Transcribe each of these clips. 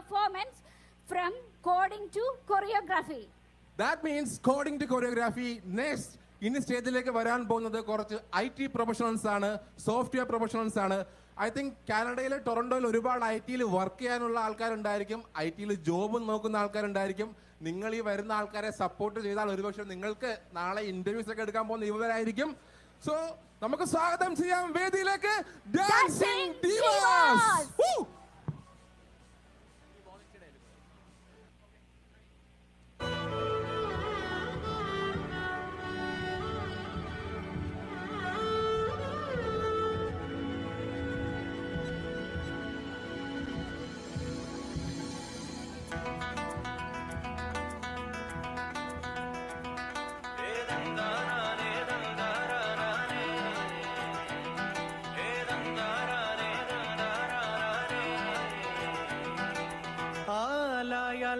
performance from coding to choreography. That means coding to choreography. Next, ഇനി സ്റ്റേജിലേക്ക് വരാൻ പോകുന്നത് കുറച്ച് IT പ്രൊഫഷണൽസ് ആണ്, സോഫ്റ്റ്വെയർ പ്രൊഫഷണൽസ് ആണ്. ഐ തിങ്ക് കാനഡയിൽ ടൊറന്റോയിൽ ഒരുപാട് IT വർക്ക് ചെയ്യാനുള്ള ആൾക്കാരുണ്ടായിരിക്കും, IT ജോബ് നോക്കുന്ന ആൾക്കാരുണ്ടായിരിക്കും. നിങ്ങൾ ഈ വരുന്ന ആൾക്കാരെ സപ്പോർട്ട് ചെയ്താൽ ഒരുപക്ഷെ നിങ്ങൾക്ക് നാളെ ഇന്റർവ്യൂസ് ഒക്കെ എടുക്കാൻ പോകുന്ന ഇവരായിരിക്കും. സോ നമുക്ക് സ്വാഗതം ചെയ്യാം വേദിയിലേക്ക് ഡാൻസിംഗ് ഡിവാസ്.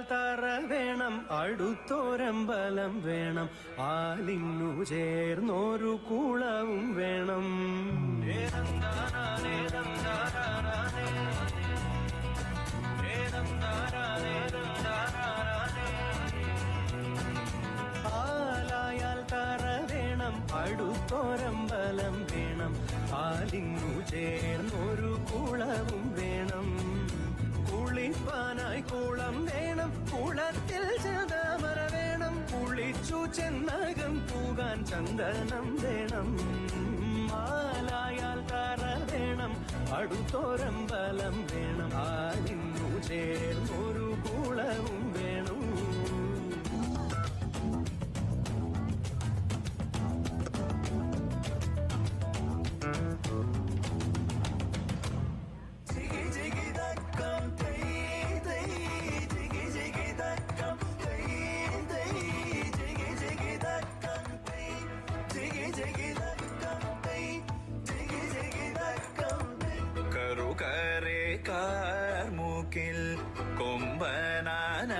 തറ വേണം, അടുത്തോരമ്പലം വേണം, ആലിന്നു ചേർന്നൊരു കുളവും വേണം. ആലായാൽ തറ വേണം, അടുത്തോരമ്പലം വേണം, ആലിന്നു ചേർന്നൊരു കുളവും വേണം. കുളിപ്പാനായി കുളം വേണം, കുളത്തിൽ ചന്ദമര വേണം, കുളിച്ചു ചെന്നകം പൂകാൻ ചന്ദനം വേണം. ആലായാൽ തറ വേണം, അടുത്തോരമ്പലം വേണം, ആലിന്നു ചേർന്നൊരു കുളവും വേണം. മൂക്കിൽ കൊമ്പനാന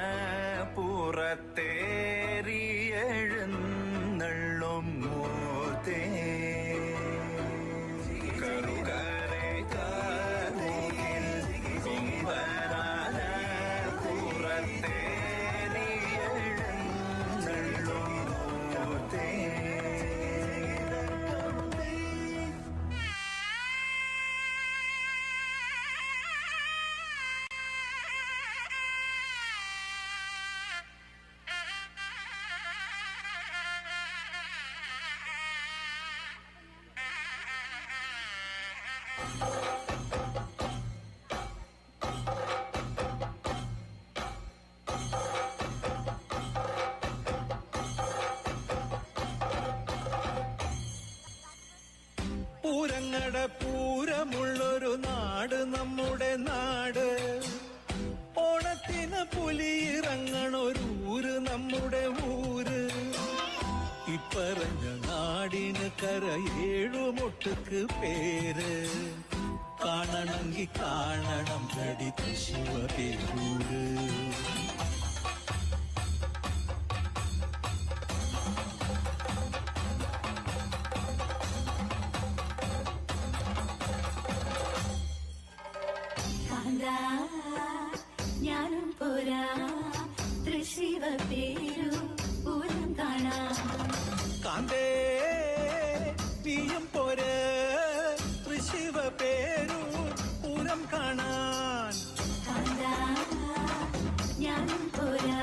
പുറത്തേറിയെഴുന്നള്ളും മൂർത്തേ. കറുകരെ മൂക്കിൽ കൊമ്പനാന പുറത്തേറിയെഴുന്നള്ളും മൂർത്തേ. പൂരങ്ങട പൂരമുള്ളൊരു നാട് നമ്മുടെ നാട്. ഓണത്തിന് പുലിയിറങ്ങണൊരൂര് നമ്മുടെ ഊര്. ഇപ്പറഞ്ഞ നാടിന് കരയേഴുമൊട്ടുക്ക് പേര്. കാണണമെങ്കിൽ കാണണം കടി ശിവപേരൂര്. ഞാനും പോരാ തൃശിവ പേരു പൂരം കാണാം. കാന്തേ നീയും പോര് തൃശിവ പേരു പൂരം കാണാൻ. ഞാനും പോരാ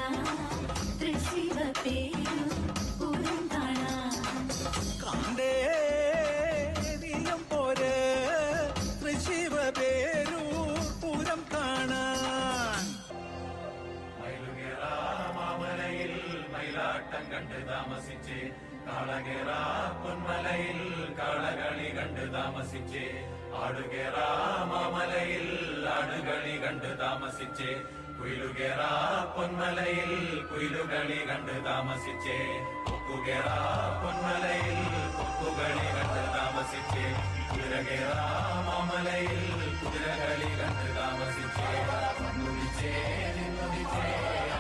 തൃശിവ പേരു പൂരം കാണാൻ. കാന്തേ നീയും പോര് തൃശിവ പേരു പൂരം കാണാൻ. മാമലയിൽ മയിലാട്ടം കണ്ട് താമസിച്ച്, കാളകേറ പൊന്മലയിൽ കാളകളി കണ്ട് താമസിച്ച്, ആടുകേറ മാമലയിൽ ആടുകളി കണ്ട് താമസിച്ച്, കുയിലുകേറ പൊന്മലയിൽ കുയിലുകളി കണ്ട് താമസിച്ച്, കൊക്കുകേറ പൊന്മലയിൽ കൊക്കുകളി കണ്ട് താമസിച്ച്, കുതിരകേറ മാമലയിൽ കുതിരകളി കണ്ട് താമസിച്ച്, നുദിച്ചേ നിന്നുദിച്ചേ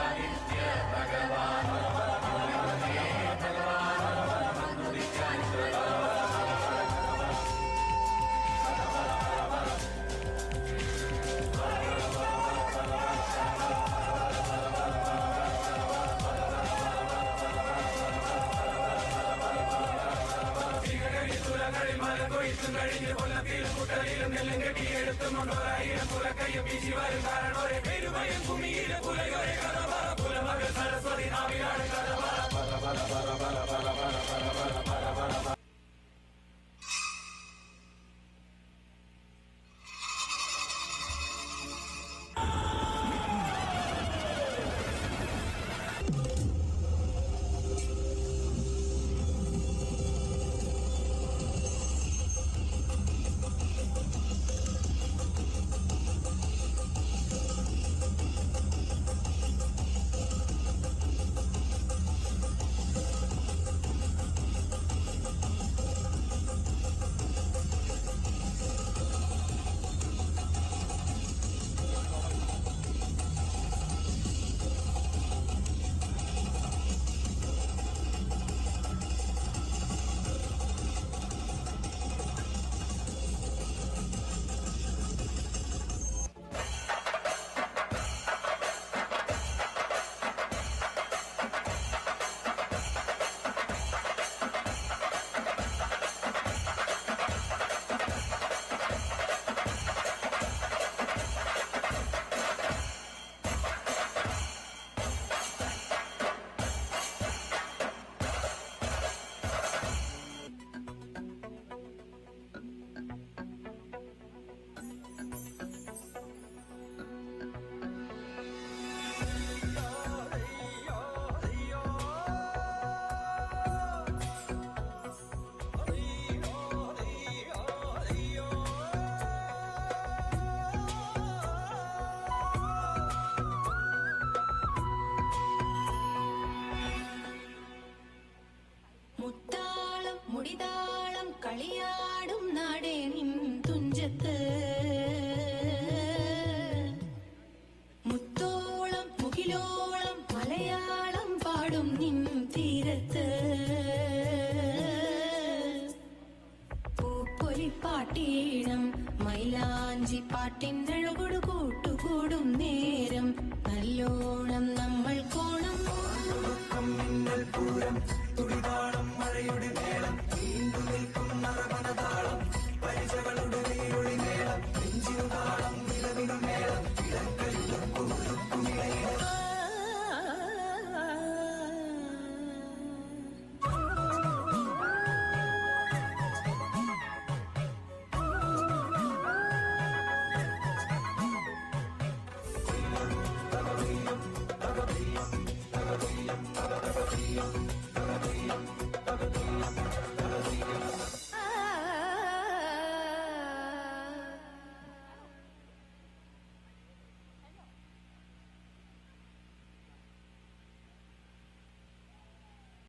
ആദിത്യ ഭഗവാൻ കൊയ്ത്തും കഴിഞ്ഞ് കൊല്ലത്തിലും കുട്ടലിലും നെല്ലും കെട്ടി എടുത്തുകൊണ്ടോരായിരം പുലക്കയും വീശി വരും കാരണോരെ പെരുമയും കുമിയിലെ പുലയോരെ കഥ പറ പുലമകൾ സരസ്വതി നാവിലാണ് കഥ പറ